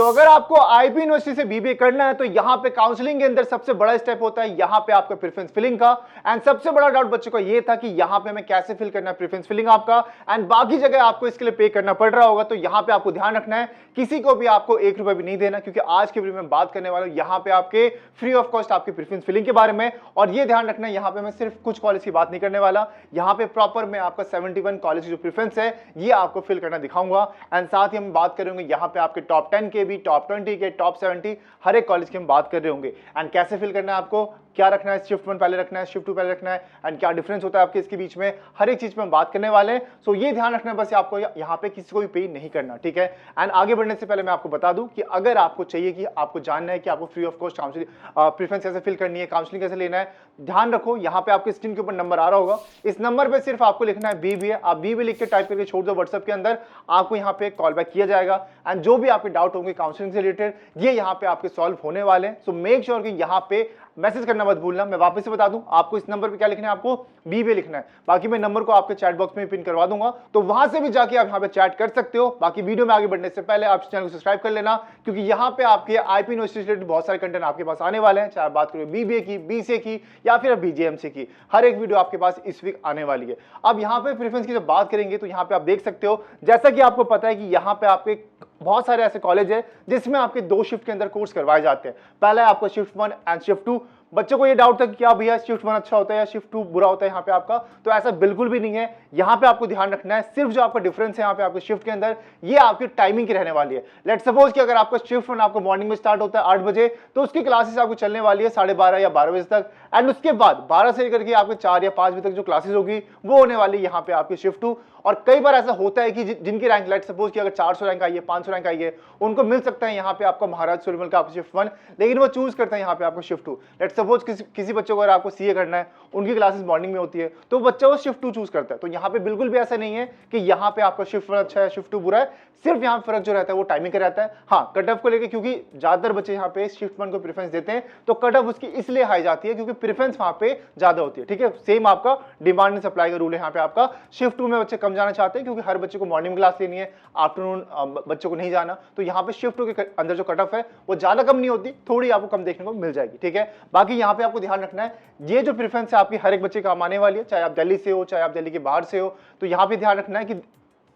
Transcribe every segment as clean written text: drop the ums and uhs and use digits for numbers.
तो अगर आपको आईपी यूनिवर्सिटी से बीबीए करना है तो यहां पे काउंसलिंग के अंदर सबसे बड़ा स्टेप होता है यहां पे आपका प्रेफरेंस फिलिंग का। एंड सबसे बड़ा डाउट बच्चों का ये था कि यहां पे हमें कैसे फिल करना है प्रेफरेंस फिलिंग आपका, एंड बाकी जगह आपको इसके लिए पे करना पड़ रहा होगा। तो यहां पे आपको ध्यान रखना है किसी को भी आपको 1 रुपए भी नहीं देना, क्योंकि आज के वीडियो में बात करने वाला हूं यहां पे आपके फ्री ऑफ कॉस्ट आपकी प्रेफरेंस फिलिंग के बारे में। और ये ध्यान रखना है यहां पे मैं सिर्फ कुछ कॉलेज की बात नहीं करने वाला, यहां पे प्रॉपर मैं आपका 71 कॉलेज की जो प्रेफरेंस है ये आपको फिल करना दिखाऊंगा। एंड साथ ही हम बात करेंगे यहां पे आपके टॉप 10 के भी, टॉप 20 के, टॉप 70 हर एक कॉलेज की हम बात कर रहे होंगे। एंड कैसे फिल करना है आपको, क्या रखना है, शिफ्ट 1 पहले रखना है, शिफ्ट 2 पहले रखना है, एंड क्या डिफरेंस होता है आपके इसके बीच में, हर एक चीज पे हम बात करने वाले हैं। सो ये ध्यान रखना है बस आपको यहाँ पे किसी को भी पे नहीं करना, ठीक है। एंड आगे बढ़ने से पहले मैं आपको बता दूं कि अगर आपको चाहिए कि आपको जानना है कि आपको free of cost counselling preference कैसे फिल करनी है, काउंसलिंग कैसे लेना है, ध्यान रखो यहाँ पे आपके स्क्रीन के ऊपर नंबर आ रहा होगा, इस नंबर पे सिर्फ आपको लिखना है बीबीए। आप बीबीए लिख के टाइप करके छोड़ दो व्हाट्सएप के अंदर, आपको यहाँ पे कॉल बैक किया जाएगा। एंड जो भी आपके डाउट होंगे काउंसलिंग से रिलेटेड ये यहाँ पे आपके सॉल्व होने वाले हैं। सो मेक श्योर कि यहाँ पे मैसेज करना मत भूलना। मैं वापस से बता दूं आपको इस नंबर पे क्या लिखना है, आपको बीबीए लिखना है। बाकी मैं नंबर को आपके चैट बॉक्स में पिन करवा दूंगा, तो वहां से भी जाके आप यहाँ पे चैट कर सकते हो। बाकी वीडियो में आगे बढ़ने से पहले आप चैनल को सब्सक्राइब कर लेना, क्योंकि यहाँ पे आपके आईपी यूनिवर्सिटी रिलेटेड बहुत सारे कंटेंट आपके पास आने वाले हैं, चाहे बात करें बीबीए की, बीसीए की या फिर बीजेएमसी की, हर एक वीडियो आपके पास इस वीक आने वाली है। अब यहाँ पे प्रेफरेंस की जब बात करेंगे तो यहाँ पे आप देख सकते हो, जैसा कि आपको पता है कि यहाँ पे आपके बहुत सारे ऐसे कॉलेज है जिसमें आपके 2 शिफ्ट के अंदर कोर्स करवाए जाते हैं। पहला है आपका शिफ्ट 1 एंड शिफ्ट 2। बच्चों को ये डाउट था कि क्या भैया शिफ्ट 1 अच्छा होता है या शिफ्ट 2 बुरा होता है यहाँ पे आपका, तो ऐसा बिल्कुल भी नहीं है। यहाँ पे आपको ध्यान रखना है सिर्फ जो आपका डिफरेंस है यहाँ पे आपके शिफ्ट के अंदर, ये आपकी टाइमिंग की रहने वाली है। लेट्स सपोज कि अगर आपका शिफ्ट 1 आपको मॉर्निंग में स्टार्ट होता है 8 बजे, तो उसकी क्लासेस आपको चलने वाली है 12:30 या 12 बजे तक। एंड उसके बाद 12 से लेकर के आपके 4 या 5 बजे तक जो क्लासेस होगी वो होने वाली है यहाँ पे आपकी शिफ्ट 2। और कई बार ऐसा होता है कि जिनकी रैंक लेट्स सपोज कि अगर 400 रैंक आई है, 500 रैंक आई है, उनको मिल सकता है यहाँ पे आपका महाराज सूरजमल का आपका शिफ्ट 1, लेकिन वो चूज करते हैं यहाँ पे आपको शिफ्ट 2। लेट्स सपोज किसी बच्चों को अगर आपको सीए करना है, उनकी क्लासेस मॉर्निंग में होती है, तो बच्चा वो शिफ्ट 2 चूज करता है। तो यहाँ पे बिल्कुल भी ऐसा नहीं है कि यहाँ पे आपका शिफ्ट 1 अच्छा है, शिफ्ट 2 बुरा है, सिर्फ यहाँ फर्क जो रहता है वो टाइमिंग का रहता है। हाँ, कट ऑफ को लेकर क्योंकि ज्यादातर बच्चे यहाँ पे शिफ्ट 1 को प्रेफरेंस देते हैं, तो कट ऑफ उसकी इसलिए हाई जाती है क्योंकि प्रेफरेंस वहां पे ज्यादा होती है, ठीक है। सेम आपका डिमांड एंड सप्लाई का रूल है यहाँ पे आपका। शिफ्ट 2 में बच्चे कम जाना चाहते हैं क्योंकि हर बच्चे को मॉर्निंग क्लास लेनी है, आफ्टरनून बच्चों को नहीं जाना, तो यहाँ पे शिफ्ट 2 के अंदर जो कट ऑफ है वो ज्यादा कम नहीं होती, थोड़ी आपको कम देखने को मिल जाएगी, ठीक है। बाकी यहाँ पे आपको ध्यान रखना है ये जो प्रेफरेंस है आपकी हर एक बच्चे काम आने वाली है, चाहे आप दिल्ली से हो, चाहे आप दिल्ली के बाहर से हो। तो यहाँ पे ध्यान रखना है कि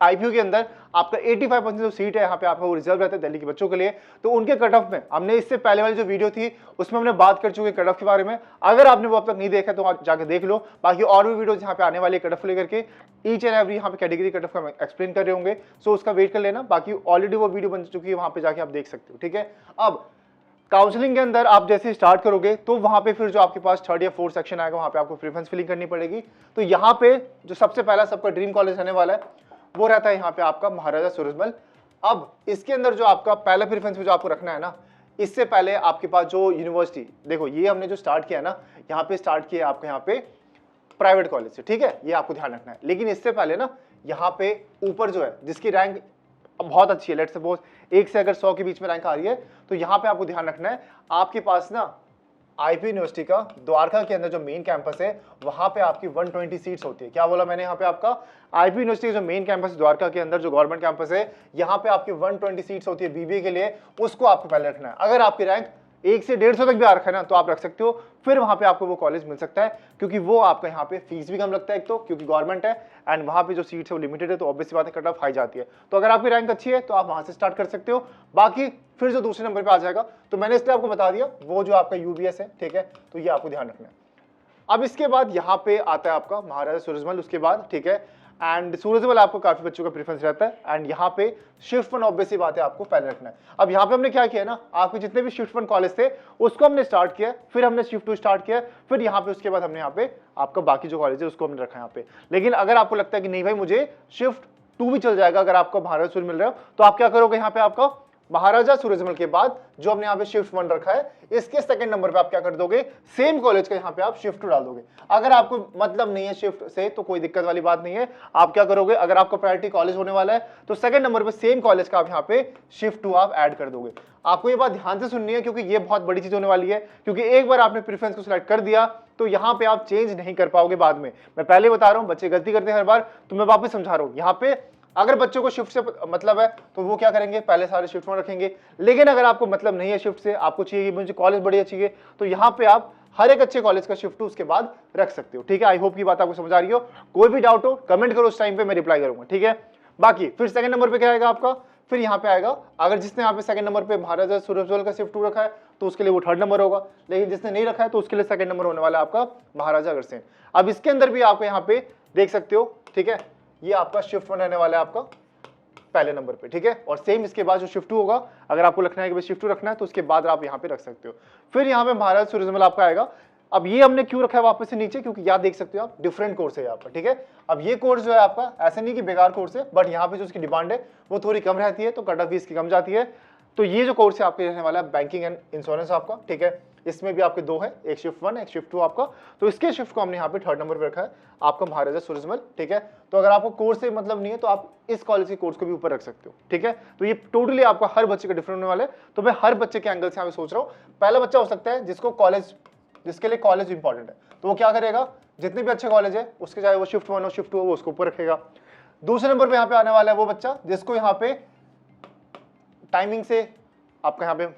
आईपीयू के अंदर आपका 85% जो सीट है यहाँ पे आपका वो रिजर्व रहता है दिल्ली के बच्चों के लिए। तो उनके कट ऑफ में हमने इससे पहले वाली जो वीडियो थी उसमें हमने बात कर चुके कट ऑफ के बारे में, अगर आपने वो अब तक नहीं देखा तो आप जाके देख लो। बाकी और भी वीडियोस यहाँ पे आने वाली है कट ऑफ लेकर के, ईच एंड एवरी यहाँ पे कैटेगरी कट ऑफ का एक्सप्लेन कर रहे होंगे, सो उसका वेट कर लेना। बाकी ऑलरेडी वो वीडियो बन चुकी है, वहां पे जाके आप देख सकते हो, ठीक है। अब काउंसलिंग के अंदर आप जैसे स्टार्ट करोगे तो वहां पे फिर जो आपके पास 3rd या 4th सेक्शन आएगा वहां पे आपको प्रेफरेंस फिलिंग करनी पड़ेगी। तो यहाँ पे जो सबसे पहला सबका ड्रीम कॉलेज रहने वाला है वो रहता है यहाँ पे आपका महाराजा सूरजमल। अब इसके अंदर जो आपका पहला प्रेफरेंस जो आपको रखना है ना, इससे पहले आपके पास जो यूनिवर्सिटी, देखो ये हमने जो स्टार्ट किया ना, यहाँ पे स्टार्ट किया आपके यहाँ पे प्राइवेट कॉलेज से, ठीक है, ये आपको ध्यान रखना है। लेकिन इससे पहले ना यहाँ पे ऊपर जो है जिसकी रैंक बहुत अच्छी है, लेट्स सपोज 1 से अगर 100 के बीच में रैंक आ रही है, तो यहाँ पे आपको ध्यान रखना है आपके पास ना आईपी यूनिवर्सिटी का द्वारका के अंदर जो मेन कैंपस है वहां पे आपकी 120 सीट्स होती है। क्या बोला मैंने, यहाँ पे आपका आईपी यूनिवर्सिटी जो मेन कैंपस है द्वारका के अंदर जो गवर्नमेंट कैंपस है, यहाँ पे आपकी 120 सीट्स होती है बीबीए के लिए, उसको आपको पहले रखना है। अगर आपकी रैंक 1 से 150 तक भी आ रखा है ना तो आप रख सकते हो, फिर वहां पे आपको वो कॉलेज मिल सकता है, क्योंकि वो आपका यहाँ पे फीस भी कम लगता है एक तो क्योंकि गवर्नमेंट है, एंड वहां पे जो सीट्स है वो लिमिटेड है, तो ऑब्वियस बात है कट ऑफ हाई जाती है। तो अगर आपकी रैंक अच्छी है तो आप वहां से स्टार्ट कर सकते हो। बाकी फिर जो दूसरे नंबर पे आ जाएगा, तो मैंने इसलिए आपको बता दिया वो जो आपका यूबीएस है, ठीक है, तो ये आपको ध्यान रखना है। अब इसके बाद यहाँ पे आता है आपका महाराजा सूरजमल, उसके बाद, ठीक है, एंड सूरजमल आपको काफी बच्चों का प्रेफरेंस रहता है। एंड यहाँ पे शिफ्ट 1 ऑब्वियसली बात है आपको पहले रखना है। अब यहाँ पे हमने क्या किया ना, आपके जितने भी शिफ्ट 1 कॉलेज थे उसको हमने स्टार्ट किया, फिर हमने शिफ्ट 2 स्टार्ट किया, फिर यहाँ पे उसके बाद हमने यहाँ पे आपका बाकी जो कॉलेज है उसको हमने रखा यहाँ पे। लेकिन अगर आपको लगता है कि नहीं भाई मुझे शिफ्ट 2 भी चल जाएगा, अगर आपको महाराजा सूरजमल मिल रहा है, तो आप क्या करोगे, यहाँ पे आपका महाराजा सूरजमल के बाद जो हमने यहाँ पे शिफ्ट 1 रखा है, इसके सेकंड नंबर पे आप क्या कर दोगे, सेम कॉलेज का यहाँ पे आप शिफ्ट 2 डाल दोगे। अगर आपको मतलब नहीं है शिफ्ट से तो कोई दिक्कत वाली बात नहीं है, आप क्या करोगे, अगर आपका प्रायोरिटी कॉलेज होने वाला है तो सेकंड नंबर पे सेम कॉलेज का आप यहाँ पे शिफ्ट 2 आप ऐड कर दोगे। आपको ये बात ध्यान से सुननी है क्योंकि ये बहुत बड़ी चीज होने वाली है, क्योंकि एक बार आपने प्रेफरेंस को सिलेक्ट कर दिया तो यहाँ पे आप चेंज नहीं कर पाओगे बाद में। मैं पहले बता रहा हूँ बच्चे गलती करते हैं हर बार, तो मैं वापस समझा रहा हूँ। यहाँ पे अगर बच्चों को शिफ्ट से मतलब है तो वो क्या करेंगे, पहले सारे शिफ्ट में रखेंगे। लेकिन अगर आपको मतलब नहीं है शिफ्ट से, आपको चाहिए मुझे कॉलेज बढ़िया चाहिए, तो यहाँ पे आप हर एक अच्छे कॉलेज का शिफ्ट उसके बाद रख सकते हो। ठीक है, आई होप की बात आपको समझ आ रही हो। कोई भी डाउट हो कमेंट करो, उस टाइम पे मैं रिप्लाई करूंगा। ठीक है, बाकी फिर सेकंड नंबर पे क्या आएगा आपका, फिर यहाँ पे आएगा, अगर जिसने यहाँ पे सेकंड नंबर पे महाराजा सूरजमल का शिफ्ट 2 रखा है तो उसके लिए वो थर्ड नंबर होगा, लेकिन जिसने नहीं रखा है तो उसके लिए सेकंड नंबर होने वाला है आपका महाराजा अग्रसेन। अब इसके अंदर भी आप यहाँ पे देख सकते हो, ठीक है, ये आपका शिफ्ट 1 रहने वाला है आपका पहले नंबर पे। ठीक है, और सेम इसके बाद जो शिफ्ट 2 होगा, अगर आपको रखना है कि शिफ्ट 2 रखना है तो उसके बाद आप यहाँ पे रख सकते हो। फिर यहाँ पे महाराजा सूरजमल आपका आएगा। अब ये हमने क्यों रखा है वापस से नीचे, क्योंकि याद देख सकते हो आप डिफरेंट कोर्स है यहाँ पर। ठीक है, अब ये कोर्स जो है आपका ऐसा नहीं कि बेकार कोर्स है, बट यहाँ पे जो उसकी डिमांड है वो थोड़ी कम रहती है, तो कट ऑफ फीस की कम जाती है। तो ये जो कोर्स है आपके रहने वाला है बैंकिंग एंड इंश्योरेंस आपका। ठीक है, इसमें भी आपके 2 है, एक शिफ्ट 1 एक शिफ्ट 2 आपका। तो इसके शिफ्ट को हमने यहाँ पे थर्ड नंबर पे रखा है आपका महाराजा सूरजमल। ठीक है, तो अगर आपको कोर्स से मतलब नहीं है तो आप इस कॉलेज के कोर्स को भी ऊपर रख सकते हो। ठीक है, तो ये टोटली आपका हर बच्चे का डिफरेंट होने वाला है। तो मैं हर बच्चे के एंगल से यहाँ पे सोच रहा हूँ। पहला बच्चा हो सकता है जिसको कॉलेज, जिसके लिए कॉलेज इंपॉर्टेंट है, तो वो क्या करेगा, जितने भी अच्छे कॉलेज है उसके चाहे वो शिफ्ट 1 हो शिफ्ट 2 हो वो उसको ऊपर रखेगा। दूसरे नंबर पे यहाँ पे आने वाला है वो बच्चा जिसको यहाँ पे टाइमिंग से आपका यहाँ पे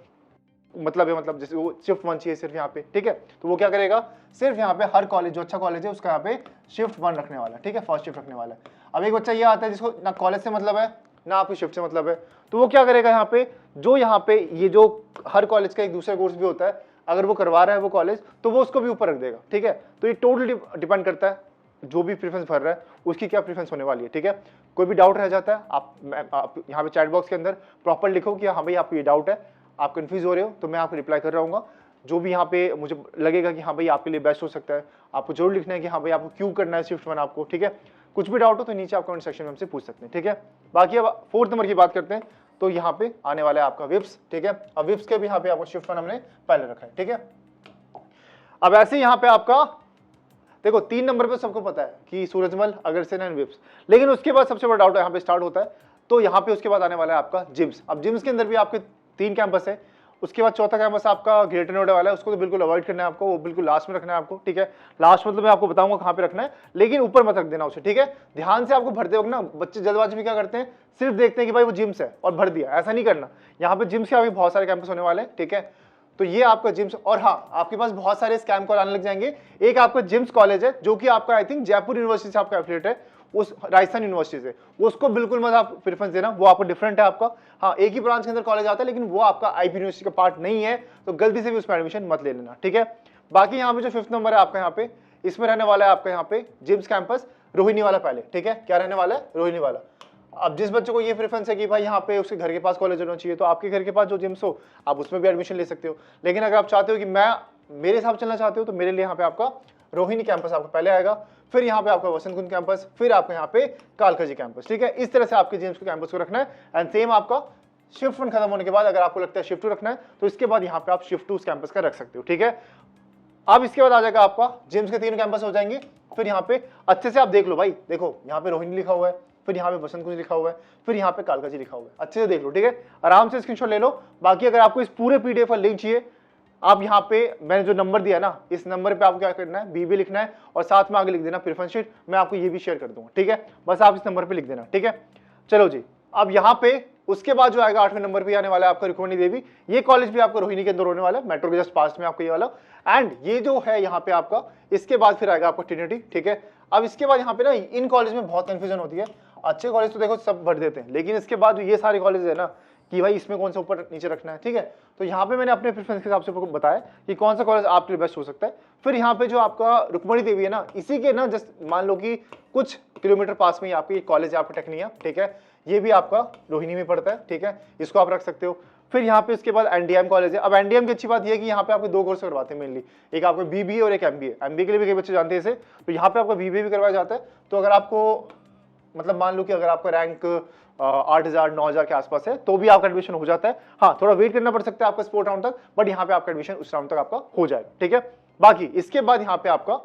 मतलब है, मतलब जैसे वो शिफ्ट 1 चाहिए सिर्फ यहाँ पे। ठीक है, तो वो क्या करेगा, सिर्फ यहाँ पे हर कॉलेज जो अच्छा कॉलेज है उसका यहाँ पे शिफ्ट 1 रखने वाला है। ठीक है, फर्स्ट शिफ्ट रखने वाला है। अब एक बच्चा ये आता है जिसको ना कॉलेज से मतलब है ना आपकी शिफ्ट से मतलब है, तो वो क्या करेगा, यहाँ पे जो यहाँ पे ये जो हर कॉलेज का एक दूसरा कोर्स भी होता है, अगर वो करवा रहा है वो कॉलेज तो वो उसको भी ऊपर रख देगा। ठीक है, तो ये टोटली डिपेंड करता है जो भी प्रेफरेंस भर रहा है उसकी क्या प्रेफरेंस होने वाली है। ठीक है, कोई भी डाउट रह जाता है आप यहाँ पे चैट बॉक्स के अंदर प्रॉपर लिखो कि हाँ भाई आपको ये डाउट है, आप कंफ्यूज हो रहे हो, तो मैं आपको रिप्लाई कर रहूँगा। जो भी यहाँ पे मुझे लगेगा कि हाँ भाई आपके लिए बेस्ट हो सकता है, आपको जरूर लिखना है कि हाँ भाई आपको क्यों करना है शिफ्ट 1 आपको। ठीक है, कुछ भी डाउट हो तो नीचे आप कमेंट सेक्शन में हमसे पूछ सकते हैं। ठीक है, बाकी अब फोर्थ नंबर की बात करते हैं, तो यहाँ पे आने वाला है आपका विप्स। ठीक है, अब विप्स के भी यहाँ पे आपको शिफ्ट 1 हमने पहले रखा है। ठीक है, अब ऐसे यहाँ पे आपका देखो 3 नंबर पे सबको पता है कि सूरजमल, अग्रसेन एंड विप्स, लेकिन उसके बाद सबसे बड़ा डाउट यहाँ पे स्टार्ट होता है। तो यहाँ पे उसके बाद आने वाला है आपका जिम्स। अब जिम्स के अंदर भी आपके 3 कैंपस है, उसके बाद चौथा कैंपस आपका ग्रेटर नोएडा वाला है, उसको तो बिल्कुल अवॉइड करना है आपको, वो बिल्कुल लास्ट में रखना है आपको। ठीक है, लास्ट मतलब मैं आपको बताऊंगा कहाँ पे रखना है, लेकिन ऊपर मत रख देना उसे। ठीक है, ध्यान से आपको भरते वक्त ना बच्चे जल्दबाजी में क्या करते हैं, सिर्फ देखते हैं कि भाई वो जिम्स है और भर दिया, ऐसा नहीं करना। यहाँ पे जिम्स के अभी बहुत सारे कैंपस होने वाले हैं। ठीक है, तो ये आपका जिम्स, और हाँ आपके पास बहुत सारे स्कैम कॉल आने लग जाएंगे। एक आपका जिम्स कॉलेज है जो कि आपका आई थिंक जयपुर यूनिवर्सिटी से आपका एफिलिएट है, उस राजस्थान यूनिवर्सिटी से, उसको बिल्कुल मत आप प्रेफरेंस देना, वो आपको डिफरेंट है आपका। हाँ, एक ही ब्रांच के अंदर कॉलेज आता है लेकिन वो आपका आईपी यूनिवर्सिटी का पार्ट नहीं है, तो गलती से भी उसमें एडमिशन मत ले लेना। ठीक है, बाकी यहाँ पे जो 5th नंबर है आपका यहाँ पे, इसमें रहने वाला है आपका यहाँ पे जिम्स कैंपस रोहिणी वाला पहले। ठीक है, क्या रहने वाला है, रोहिणी वाला। अब जिस बच्चे को ये प्रेफरेंस है कि भाई यहाँ पे उसके घर के पास कॉलेज होना चाहिए, तो आपके घर के पास जो जिम्स हो आप उसमें भी एडमिशन ले सकते हो। लेकिन अगर आप चाहते हो कि मैं मेरे हिसाब चलना चाहते हो तो मेरे लिए यहाँ पे आपका रोहिणी कैंपस आपका पहले आएगा, फिर यहाँ पे आपका वसंत कुंज कैंपस, फिर आपका यहाँ पे कालकाजी कैंपस। ठीक है, इस तरह से आपके जेम्स के कैंपस को रखना है। एंड सेम आपका शिफ्ट 1 खत्म होने के बाद अगर आपको लगता है शिफ्ट 2 रखना है तो इसके बाद यहाँ पे आप शिफ्ट 2 उस कैंपस का रख सकते हो। ठीक है, अब इसके बाद आ जाएगा आपका जेम्स के 3 कैंपस हो जाएंगे। फिर यहाँ पे अच्छे से आप देख लो भाई, देखो यहाँ पे रोहिणी लिखा हुआ है, फिर यहाँ पे वसंत कुंज लिखा हुआ है, फिर यहाँ पे कालकाजी लिखा हुआ है, अच्छे से देख लो। ठीक है, आराम से स्क्रीनशॉट ले लो। बाकी अगर आपको इस पूरे पीडीएफ का लिंक चाहिए, आप यहाँ पे मैंने जो नंबर दिया ना, इस नंबर पे आपको क्या करना है, बीबी लिखना है और साथ में आगे लिख देना प्रेफरेंस शीट, मैं आपको ये भी शेयर कर दूंगा। ठीक है, बस आप इस नंबर पे लिख देना। ठीक है, चलो जी, अब यहाँ पे उसके बाद जो आएगा 8वें नंबर पे आने वाला है आपका रुक्मिणी देवी। ये कॉलेज भी आपको रोहिणी के अंदर होने वाला है, मेट्रो के जस्ट पास में आपको ये वाला। एंड ये जो है यहाँ पे आपका, इसके बाद फिर आएगा आपका ट्रिनिटी। ठीक है, अब इसके बाद यहाँ पे ना इन कॉलेज में बहुत कंफ्यूजन होती है। अच्छे कॉलेज तो देखो सब भर देते हैं, लेकिन इसके बाद ये सारे कॉलेज है ना कि भाई इसमें कौन सा ऊपर नीचे रखना है। ठीक है, तो यहाँ पे मैंने अपने प्रेफरेंस के हिसाब से बताया कि कौन सा कॉलेज आपके लिए बेस्ट हो सकता है। फिर यहाँ पे जो आपका रुक्मिणी देवी है ना, इसी के ना जस्ट मान लो कि कुछ किलोमीटर पास में ही आपकी कॉलेज है आपका टेक्निया। ठीक है, ये भी आपका रोहिणी में पड़ता है। ठीक है, इसको आप रख सकते हो। फिर यहाँ पे इसके बाद एनडीएम कॉलेज है। अब एनडीएम की अच्छी बात यह है कि यहाँ पे आपको 2 कोर्स करवाते हैं मेनली, एक आपको बीबीए और एक एमबीए। एमबीए के लिए भी कई बच्चे जानते हैं इसे, तो यहाँ पे आपका बीबीए भी करवाया जाता है। तो अगर आपको मतलब मान लो कि अगर आपका रैंक 8,000 9,000 के आसपास है तो भी आपका एडमिशन हो जाता है। हाँ, थोड़ा वेट करना पड़ सकता है आपका स्पोर्ट राउंड तक, बट यहाँ पे आपका एडमिशन उस राउंड तक आपका हो जाएगा। ठीक है, बाकी इसके बाद यहाँ पे आपका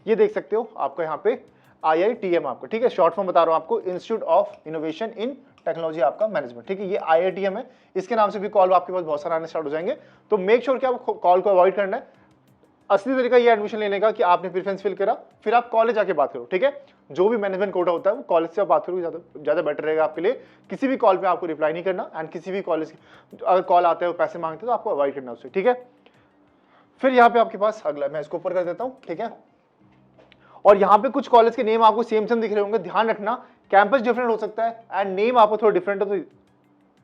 ये देख सकते हो, आपका यहाँ पे IITM आपका, ठीक है, शॉर्ट फॉर्म बता रहा हूँ आपको, institute of innovation in technology आपका मैनेजमेंट। ठीक है, ये IITM है। इसके नाम से भी कॉल आपके पास बहुत सारे आने स्टार्ट हो जाएंगे, तो मेक श्योर कि आप कॉल को अवॉइड करना है। असली तरीका ये एडमिशन लेने का कि आपने प्रेफरेंस फिल करा, फिर आप कॉलेज आके बात करो, ठीक है। जो भी मैनेजमेंट कोटा होता है वो कॉलेज से आप बात करोगे, ज्यादा बेटर रहेगा आपके लिए। किसी भी कॉल पे आपको रिप्लाई नहीं करना, एंड किसी भी कॉलेज अगर कॉल आता है वो पैसे मांगते हैं तो आपको अवॉइड करना उससे, ठीक है। फिर यहाँ पे आपके पास अगला, मैं इसको ऊपर कर देता हूँ, ठीक है। और यहाँ पे कुछ कॉलेज के नेम आपको सेम दिख रहे होंगे, ध्यान रखना कैंपस डिफरेंट हो सकता है एंड नेम आपको थोड़ा डिफरेंट हो, तो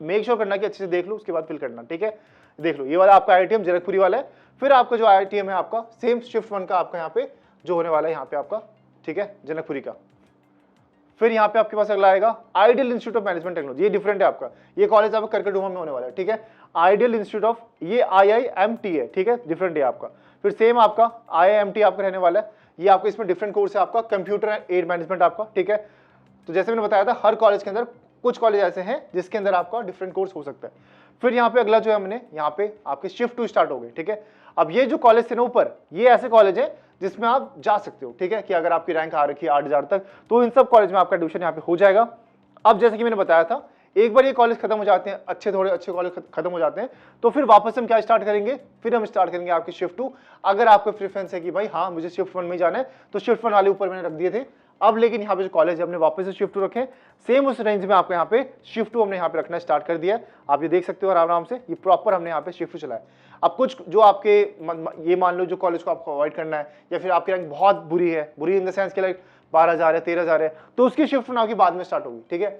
मेक श्योर करना कि अच्छे से देख लो, उसके बाद फिल करना, ठीक है। देख लो, ये वाला आपका IITM जनकपुरी वाला है। फिर आपका जो IITM है आपका सेम शिफ्ट 1 का आपका यहाँ पे जो होने वाला है यहाँ पे आपका, ठीक है, जनकपुरी का। फिर यहाँ पे आपके पास अगला आएगा ideal institute of management technology, ये डिफरेंट है आपका, ये कॉलेज आपका करकटडुमा में होने वाला है, ठीक है। आइडियल इंस्टीट्यूट ऑफ, ये IIMT है, ठीक है, डिफरेंट है आपका। फिर सेम आपका IIMT आपका रहने वाला है, ये आपको इसमें डिफरेंट कोर्स है आपका कंप्यूटर एड मैनेजमेंट आपका, ठीक है। तो जैसे मैंने बताया था हर कॉलेज के अंदर कुछ कॉलेज ऐसे हैं जिसके अंदर आपका डिफरेंट कोर्स हो सकता है। फिर यहाँ पे अगला जो है हमने यहाँ पे आपके शिफ्ट 2 स्टार्ट हो गए, ठीक है। अब ये जो कॉलेज थे ना ऊपर, ये ऐसे कॉलेज है जिसमें आप जा सकते हो, ठीक है, कि अगर आपकी रैंक आ रखी है 8000 तक तो इन सब कॉलेज में आपका एडमिशन यहाँ पे हो जाएगा। अब जैसे कि मैंने बताया था, एक बार ये कॉलेज खत्म हो जाते हैं, थोड़े अच्छे कॉलेज खत्म हो जाते हैं, तो फिर वापस हम क्या स्टार्ट करेंगे, फिर हम स्टार्ट करेंगे आपकी शिफ्ट 2। अगर आपको प्रेफरेंस है कि भाई हाँ मुझे शिफ्ट 1 में जाना है, तो शिफ्ट 1 वाले ऊपर मैंने रख दिए थे। अब लेकिन यहाँ पे जो कॉलेज है हमने वापस से शिफ्ट 2 रखे, सेम उस रेंज में आपको यहाँ पे शिफ्ट 2 हमने यहाँ पे रखना स्टार्ट कर दिया है। आप ये देख सकते हो आराम से, ये प्रॉपर हमने यहाँ पे शिफ्ट 2 चलाया। अब कुछ जो आपके ये मान लो जो कॉलेज को आपको अवॉइड करना है, या फिर आपकी रैंक बहुत बुरी है, बुरी इन द सेंस के लाइक 12000 है, 13000 है, तो उसकी शिफ्ट 1 आपकी बाद में स्टार्ट होगी, ठीक है।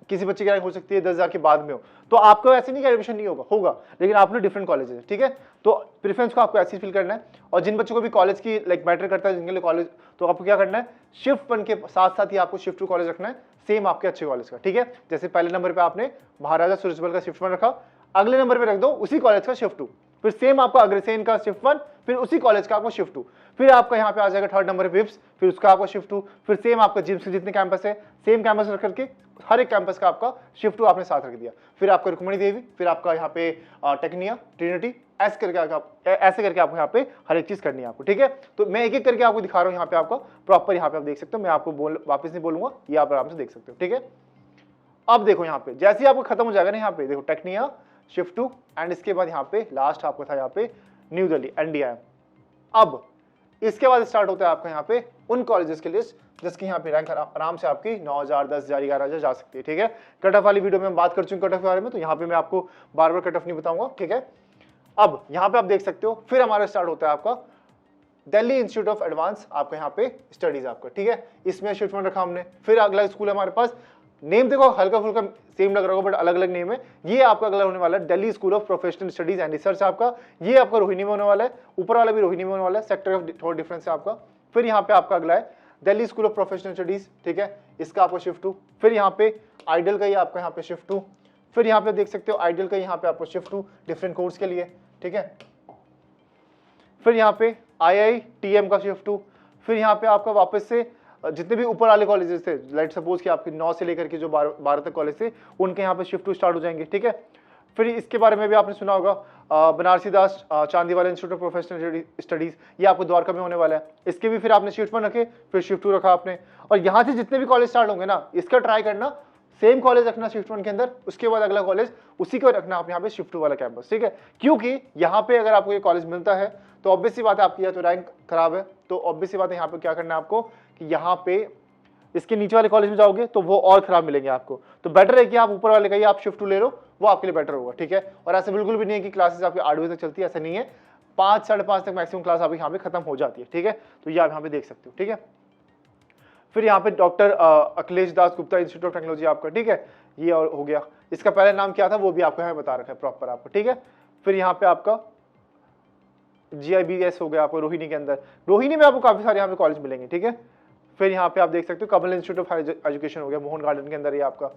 किसी बच्चे की रैंक हो सकती है 10,000 के बाद में हो, तो आपको ऐसे नहीं कि एडमिशन नहीं होगा, लेकिन आपने डिफरेंट कॉलेज है, ठीक है। तो प्रेफरेंस को आपको ऐसे फिल करना है। और जिन बच्चों को भी कॉलेज की लाइक मैटर करता है, जिनके लिए कॉलेज, तो आपको क्या करना है, शिफ्ट 1 के साथ साथ ही आपको शिफ्ट 2 कॉलेज रखना है, सेम आपके अच्छे कॉलेज का, ठीक है। जैसे पहले नंबर पे आपने महाराजा सूरजमल का शिफ्ट 1 रखा, अगले नंबर पे रख दो उसी कॉलेज का शिफ्ट 2, फिर सेम आपका अग्रसेन का शिफ्ट 1, फिर उसी कॉलेज का आपको शिफ्ट 2, फिर आपका यहाँ पे आ जाएगा थर्ड नंबर पे विप्स, फिर उसका आपका शिफ्ट 2, फिर सेम आपका जिम्स के जितने कैंपस है सेम कैंपस रख करके हर एक कैंपस का आपका शिफ्ट 2 आपने साथ रख दिया। फिर आपका रुक्मणी देवी, फिर आपका यहाँ पे टेक्निया, ट्रिनिटी, ऐसे करके आपको यहाँ पे हर एक चीज करनी है आपको, ठीक है। तो मैं एक एक करके आपको दिखा रहा हूँ यहाँ पे आपका प्रॉपर, यहाँ पे आप देख सकते हो, मैं आपको वापस नहीं बोलूंगा, ये आप आराम से देख सकते हो, ठीक है। अब देखो यहाँ पे जैसे ही आपको खत्म हो जाएगा ना, यहाँ पे देखो टेक्निया, शिफ्ट 2, एंड इसके बाद यहाँ पे लास्ट आपका था यहाँ पे न्यू दिल्ली NDIM। अब इसके बाद स्टार्ट होता है आपका यहाँ पे उन कॉलेजेस के लिस्ट जिसकी यहाँ पे रैंक आराम से आपकी 9000, 10000, 11000 जा सकती है, ठीक है। कट ऑफ वाली वीडियो में हम बात कर चुके हैं कट ऑफ के बारे में, तो यहाँ पे मैं आपको बार बार कट ऑफ नहीं बताऊंगा, ठीक है। अब यहाँ पे आप देख सकते हो, फिर हमारा स्टार्ट होता है आपका दिल्ली इंस्टीट्यूट ऑफ एडवांस आपका यहाँ पे स्टडीज आपका, ठीक है। इसमें शिफ्ट 1 रखा हमने। फिर अगला स्कूल है हमारे पास, नेम देखो हल्का फुल्का सेम लग रहा होगा बट अलग अलग नेम है, ये आपका अगला होने वाला है Delhi school of professional studies and research आपका, ये आपका रोहिणी में होने वाला है, ऊपर वाला भी रोहिणी में होने वाला है, सेक्टर ऑफ थोड़ा डिफरेंस है आपका। फिर यहाँ पे आपका अगला है Delhi school of professional studies, ठीक है, इसका आपको शिफ्ट 2। फिर यहाँ पे आइडियल का ही आपका यहाँ पे शिफ्ट 2। फिर यहाँ पे देख सकते हो आइडियल का यहाँ पे आपको शिफ्ट 2 डिफरेंट कोर्स के लिए, ठीक है। फिर यहाँ पे IITM का शिफ्ट 2। फिर यहाँ पे आपका वापस से जितने भी ऊपर वाले कॉलेजेस थे, लाइक सपोज कि आपके 9 से लेकर के जो 12 तक कॉलेज थे, उनके यहाँ पे शिफ्ट 2 स्टार्ट हो जाएंगे, ठीक है। फिर इसके बारे में भी आपने सुना होगा, Banarsi Das Chandiwala institute of professional studies, ये आपको द्वारका में होने वाला है, इसके भी फिर आपने शिफ्ट 1 रखे, फिर शिफ्ट 2 रखा आपने। और यहाँ से जितने भी कॉलेज स्टार्ट होंगे ना, इसका ट्राई करना सेम कॉलेज रखना शिफ्ट 1 के अंदर, उसके बाद अगला कॉलेज उसी को रखना आप यहाँ पे शिफ्ट 2 वाला कैंपस, ठीक है। क्योंकि यहाँ पे अगर आपको ये कॉलेज मिलता है तो ऑब्वियस सी बात है आपकी या तो रैंक खराब है, तो ऑब्वियस सी बात है यहाँ पे क्या करना है आपको कि यहाँ पे इसके नीचे वाले कॉलेज में जाओगे तो वो और खराब मिलेंगे आपको, तो बेटर है कि आप ऊपर वाले का ही आप शिफ्ट 2 ले लो, वो आपके लिए बेटर होगा, ठीक है। और ऐसा बिल्कुल भी नहीं है कि क्लासेस आपकी 8 बजे तक चलती है, ऐसा नहीं है, 5 साढ़े 5 तक मैक्सिमम क्लास आपकी यहाँ पे खत्म हो जाती है, ठीक है। तो ये आप यहाँ पे देख सकते हो, ठीक है। फिर यहाँ पे doctor Akhilesh Das Gupta institute of technology आपका, ठीक है, ये और हो गया। इसका पहले नाम क्या था वो भी आपको यहाँ बता रखा है प्रॉपर आपको, ठीक है। फिर यहाँ पे आपका GIBS हो गया आपको रोहिणी के अंदर, रोहिणी में आपको काफी सारे यहाँ पे कॉलेज मिलेंगे, ठीक है। फिर यहाँ पे आप देख सकते हो कमल इंस्टीट्यूट ऑफ हायर एजुकेशन हो गया मोहन गार्डन के अंदर, ये आपका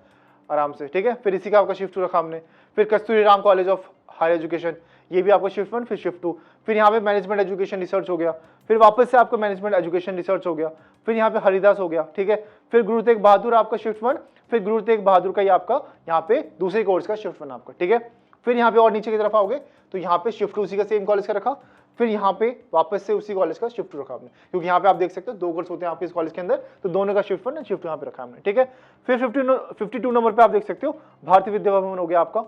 आराम से, ठीक है। फिर इसी का आपका शिफ्ट 2 रखा हमने। फिर Kasturi Ram college of higher education, ये भी आपको शिफ्ट 1 फिर शिफ्ट 2। फिर यहाँ पे मैनेजमेंट एजुकेशन रिसर्च हो गया, फिर वापस से आपका मैनेजमेंट एजुकेशन रिसर्च हो गया। फिर यहाँ पे हरिदास हो गया, ठीक है। फिर गुरु तेग बहादुर आपका शिफ्ट 1, फिर गुरु तेग बहादुर का ही आपका यहाँ पे दूसरे कोर्स का शिफ्ट 1 आपका, ठीक है। फिर यहाँ पे और नीचे की तरफ आओगे तो यहाँ पे शिफ्ट 2 उसी का सेम कॉलेज का रखा, फिर यहाँ पे वापस से उसी कॉलेज का शिफ्ट 2 रखा हमने, क्योंकि यहाँ पे आप देख सकते हो 2 कोर्स होते हैं आपके इस कॉलेज के अंदर, तो दोनों का शिफ्ट 1 और शिफ्ट 2 यहाँ पे रखा हमने, ठीक है। फिर 52 नंबर पे आप देख सकते हो भारतीय विद्या भवन हो गया आपका।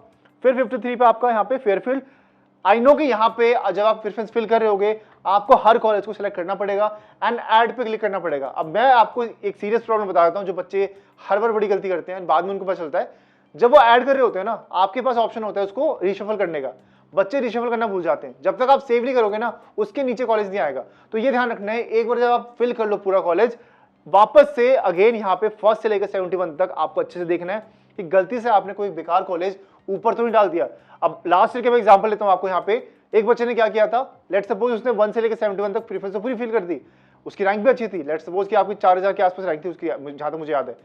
फिर 53 पे आपका यहाँ पे फेयरफील्ड। आई नो कि यहाँ पे जब आप प्रेफरेंस फिल कर रहे होगे आपको हर कॉलेज को सिलेक्ट करना पड़ेगा एंड ऐड पे क्लिक करना पड़ेगा। अब मैं आपको एक सीरियस प्रॉब्लम बता देता हूं जो बच्चे हर बार बड़ी गलती करते हैं, बाद में उनको पता चलता है। जब वो ऐड कर रहे होते हैं ना, आपके पास ऑप्शन होता है उसको रिशफल करने का, बच्चे रिशफल करना भूल जाते हैं। जब तक आप सेव नहीं करोगे ना, उसके नीचे कॉलेज नहीं आएगा। तो ये ध्यान रखना है, एक बार जब आप फिल कर लो पूरा कॉलेज, वापस से अगेन यहाँ पे फर्स्ट से लेकर 71 तक आपको अच्छे से देखना है कि गलती से आपने कोई बेकार कॉलेज ऊपर तो नहीं डाल दिया। अब लास्ट ईयर के मैं एग्जांपल लेता हूं आपको, यहाँ पे एक बच्चे ने क्या किया था, लेट सपोज उसने 1 से लेकर 71 तक प्रीफरेंस तो पूरी फिल कर दी, उसकी रैंक भी अच्छी थी, लेट सपोज कि आपकी 4000 के आसपास रैंक थी उसकी, जहां तक मुझे याद है।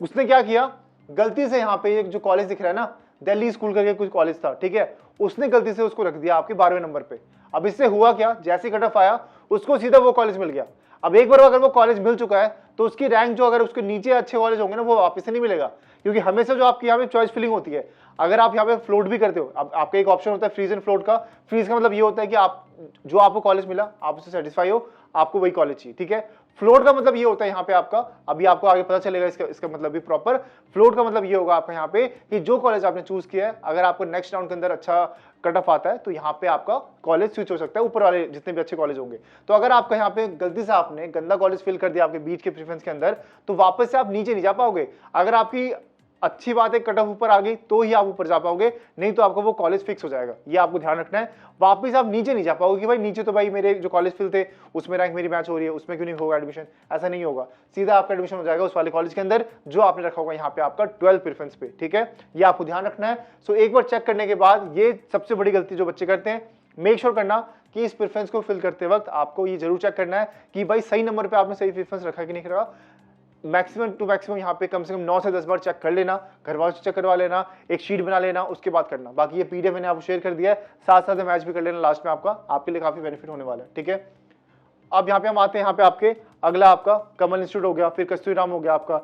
उसने क्या किया, गलती से यहाँ पे एक जो कॉलेज दिख रहा है ना, दिल्ली स्कूल करके कुछ कॉलेज था, ठीक है, उसने गलती से उसको रख दिया आपके 12वें नंबर पे। अब इससे हुआ क्या, जैसे कट ऑफ आया उसको सीधा वो कॉलेज मिल गया। अब एक बार अगर वो कॉलेज मिल चुका है तो उसकी रैंक जो अगर उसके नीचे अच्छे कॉलेज होंगे ना, वो वापस से नहीं मिलेगा, क्योंकि हमेशा जो आपकी यहाँ पे चॉइस फिलिंग होती है, अगर आप यहाँ पे फ्लोट भी करते हो, अब आपका एक ऑप्शन होता है फ्रीज एंड फ्लोट का। फ्रीज का मतलब ये होता है कि आप जो आपको कॉलेज मिला आप उससे सेटिस्फाई हो, आपको वही कॉलेज चाहिए, ठीक है। फ्लोट का मतलब ये होता है यहाँ पे आपका, अभी आपको आगे पता चलेगा इसका मतलब भी प्रॉपर। फ्लोट का मतलब ये होगा आपका यहाँ पे कि जो कॉलेज आपने चूज किया है, अगर आपको नेक्स्ट राउंड के अंदर अच्छा कट ऑफ आता है तो यहाँ पे आपका कॉलेज स्विच हो सकता है, ऊपर वाले जितने भी अच्छे कॉलेज होंगे। तो अगर आपका यहाँ पे गलती से आपने गंदा कॉलेज फिल कर दिया आपके बीच के प्रेफरेंस के अंदर, तो वापस से आप नीचे नहीं जा पाओगे। अगर आपकी अच्छी बात है कट ऑफ ऊपर आ गई तो ही आप ऊपर जा पाओगे, नहीं तो आपको वो कॉलेज फिक्स हो जाएगा। ये आपको ध्यान रखना है, वापस आप नीचे नहीं जा पाओगे कि भाई नीचे तो भाई मेरे जो कॉलेज फिल थे उसमें रैंक मेरी मैच हो रही है, उसमें क्यों नहीं होगा एडमिशन, ऐसा नहीं होगा। सीधा आपका एडमिशन हो जाएगा उस वाले कॉलेज के अंदर जो आपने रखा होगा यहाँ पे आपका 12 प्रेफरेंस पे, ठीक है। ये आपको ध्यान रखना है। सो एक बार चेक करने के बाद, ये सबसे बड़ी गलती जो बच्चे करते हैं, मेक श्योर करना कि इस प्रेफरेंस को फिल करते वक्त आपको ये जरूर चेक करना है कि भाई सही नंबर पे आपने सही प्रेफरेंस रखा कि नहीं रखा। मैक्सिमम टू मैक्सिमम यहाँ पे कम से कम 9 से 10 बार चेक कर लेना, घर वालों से चेक करवा लेना, एक शीट बना लेना, उसके बाद करना। बाकी ये पीडीएफ मैंने आपको शेयर कर दिया है, साथ साथ मैच भी कर लेना लास्ट में, आपका आपके लिए काफी बेनिफिट होने वाला है, ठीक है। अब यहाँ पे हम आते हैं, यहाँ पे आपके अगला आपका कमल इंस्टीट्यूट हो गया, फिर कस्तूरी राम हो गया आपका,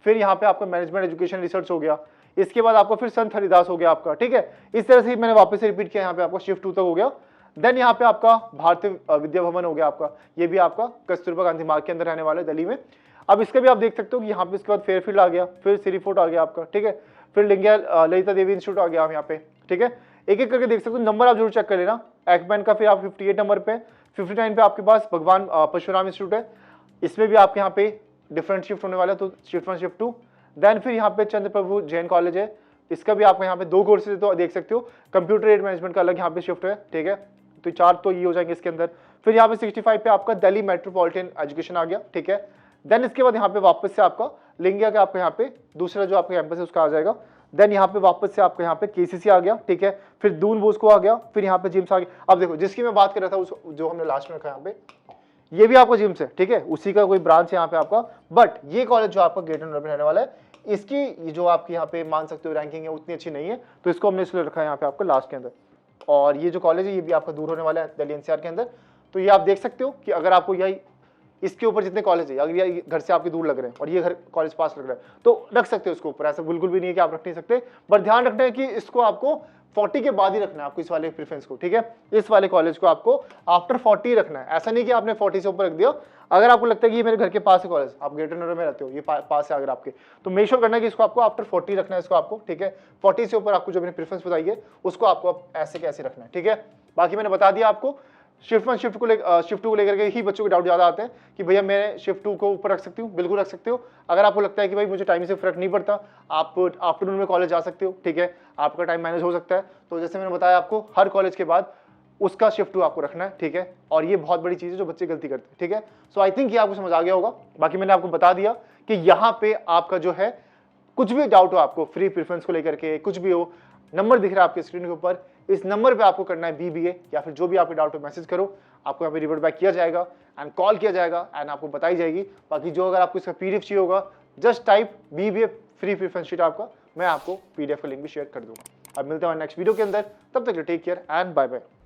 फिर यहाँ पे आपका मैनेजमेंट एजुकेशन रिसर्च हो गया, इसके बाद आपका फिर संत हरिदास हो गया आपका, ठीक है। इस तरह से मैंने वापस से रिपीट किया, यहाँ पे आपका शिफ्ट 2 तक हो गया। देन यहाँ पे आपका भारतीय विद्या भवन हो गया आपका, ये भी आपका कस्तूरबा गांधी मार्ग के अंदर रहने वाला है दिल्ली में। अब इसका भी आप देख सकते हो कि यहाँ पे इसके बाद फेयरफील्ड आ गया, फिर सिरी फोर्ट आ गया आपका, ठीक है, फिर लिंगिया ललिता देवी इंस्टीट्यूट आ गया यहाँ पे, ठीक है। एक एक करके देख सकते हो, नंबर आप जरूर चेक कर लेना। एक्मैन का फिर आप 58 नंबर पे, 59 पे आपके पास भगवान परशुराम इंस्टीट्यूट है, इसमें भी आपके यहाँ पे डिफरेंट शिफ्ट होने वाला है, तो शिफ्ट 1 शिफ्ट 2। देन फिर यहाँ पे चंद्र प्रभु जैन कॉलेज है, इसका भी आपको यहाँ पे 2 कोर्सेज तो देख सकते हो, कंप्यूटर एड मैनेजमेंट का अलग यहाँ पे शिफ्ट है, ठीक है। तो 4 तो ये हो जाएंगे इसके अंदर। फिर यहाँ पे 65 पे आपका दिल्ली मेट्रोपॉलिटन एजुकेशन आ गया, ठीक है। देन इसके बाद यहाँ पे वापस से आपका लिंगिया का आपका यहाँ पे दूसरा जो आपका कैंपस है उसका आ जाएगा। देन यहाँ पे वापस से आपका यहाँ पे केसीसी आ गया, ठीक है, फिर दून बोस्को आ गया, फिर यहाँ पे जिम्स आ गया। अब देखो जिसकी मैं बात कर रहा था उस जो हमने लास्ट में रखा यहाँ पे, ये भी आपका जिम्स है, ठीक है, उसी का कोई ब्रांच है यहाँ पे आपका। बट ये कॉलेज जो आपका ग्रेटर नोएडा में रहने वाला है, इसकी जो आपकी यहाँ पे मान सकते हो रैंकिंग है उतनी अच्छी नहीं है, तो इसको हमने इसलिए रखा है यहाँ पे आपको लास्ट के अंदर। और ये जो कॉलेज है ये भी आपका दूर होने वाला है दिल्ली एनसीआर के अंदर। तो ये आप देख सकते हो कि अगर आपको यही इसके ऊपर जितने कॉलेज है, अगर ये घर से आपके दूर लग रहे हैं और ये घर कॉलेज पास लग रहा है, तो रख सकते हो इसको ऊपर, ऐसा बिल्कुल भी नहीं है कि आप रख नहीं सकते। बट ध्यान रखना है कि इसको आपको 40 के बाद ही रखना है आपको, इस वाले प्रेफरेंस को, ठीक है। इस वाले कॉलेज को आपको आफ्टर 40 रखना है, ऐसा नहीं कि आपने 40 से ऊपर रख दिया। अगर आपको लगता है कि ये मेरे घर के पास है कॉलेज, आप ग्रेटर नोएडा में रहते हो, ये पास है अगर आपके, तो मेक श्योर करना है कि इसको आपको आफ्टर 40 रखना है इसको आपको, ठीक है। 40 से ऊपर आपको जो मैंने प्रेफरेंस बताई है उसको आपको ऐसे कैसे रखना है, ठीक है। बाकी मैंने बता दिया आपको। शिफ्ट 1 शिफ्ट 2 को लेकर के ही बच्चों के डाउट ज्यादा आते हैं कि भैया मैं शिफ्ट 2 को ऊपर रख सकती हूँ, बिल्कुल रख सकते हो। अगर आपको लगता है कि भाई मुझे टाइम से फर्क नहीं पड़ता, आप आफ्टरनून में कॉलेज जा सकते हो, ठीक है, आपका टाइम मैनेज हो सकता है। तो जैसे मैंने बताया आपको, हर कॉलेज के बाद उसका शिफ्ट 2 आपको रखना है, ठीक है। और ये बहुत बड़ी चीज है जो बच्चे गलती करते हैं, ठीक है। सो आई थिंक ये आपको समझ आ गया होगा। बाकी मैंने आपको बता दिया कि यहाँ पे आपका जो है कुछ भी डाउट हो आपको फ्री प्रेफरेंस को लेकर के, कुछ भी हो, नंबर दिख रहा है आपके स्क्रीन के ऊपर, इस नंबर पे आपको करना है BBA, या फिर जो भी आपके डाउट हो मैसेज करो, आपको यहाँ पे रिवर्ट बैक किया जाएगा एंड कॉल किया जाएगा एंड आपको बताई जाएगी। बाकी जो अगर आपको इसका PDF चाहिए होगा, just type BBA free preference sheet आपका, मैं आपको PDF का लिंक भी शेयर कर दूंगा। अब मिलते हैं नेक्स्ट वीडियो के अंदर, तब तक take care and bye bye.